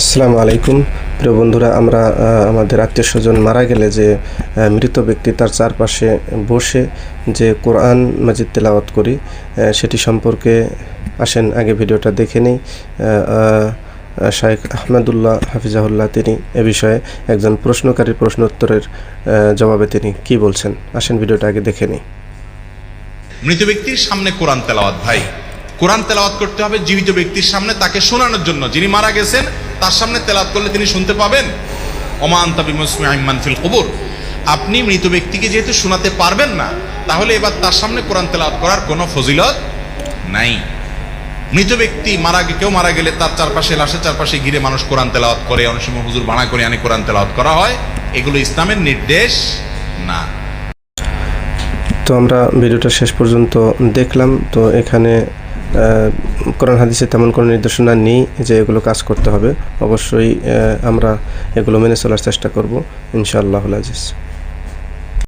আসসালামু আলাইকুম প্রিয় বন্ধুরা, আমরা আমাদের আত্মীয়স্বজন মারা গেলে যে মৃত ব্যক্তি তার চারপাশে বসে যে কোরআন মাজিদ তেলাওয়াত করি সেটি সম্পর্কে আসেন আগে ভিডিওটা দেখে নিই। শায়েখ আহমেদুল্লাহ হাফিজাহুল্লাহ তিনি এ বিষয়ে একজন প্রশ্নকারীর প্রশ্ন উত্তরের জবাবে তিনি কি বলছেন, আসেন ভিডিওটা আগে দেখে নিই। মৃত ব্যক্তির সামনে কোরআন তেলাওয়াত, ভাই কোরআন তেলাওয়াত করতে হবে জীবিত ব্যক্তির সামনে, তাকে শোনানোর জন্য। যিনি মারা গেছেন তার সামনে তেলাওয়াত করলে তিনি শুনতে পাবেন। ওমা আনতা বিমুসমিইন মান ফিল কুবুর। আপনি মৃত ব্যক্তিকে যেহেতু শোনাতে পারবেন না, তাহলে এবার তার সামনে কোরআন তেলাওয়াত করার কোনো ফজিলত নাই। মৃত ব্যক্তি কেউ মারা গেলে তার চারপাশে, লাশের চারপাশে ঘিরে মানুষ কোরআন তেলাওয়াত করে, অনেক সময় হুজুর বানা করে আনে কোরআন তেলাওয়াত করা হয়, এগুলো ইসলামের নির্দেশ না। তো আমরা ভিডিওটা শেষ পর্যন্ত দেখলাম। তো এখানে কোরআন হাদিসে তেমন কোনো নির্দেশনা নেই যে এগুলো কাজ করতে হবে। অবশ্যই আমরা এগুলো মেনে চলার চেষ্টা করব ইনশাআল্লাহুল আজিজ।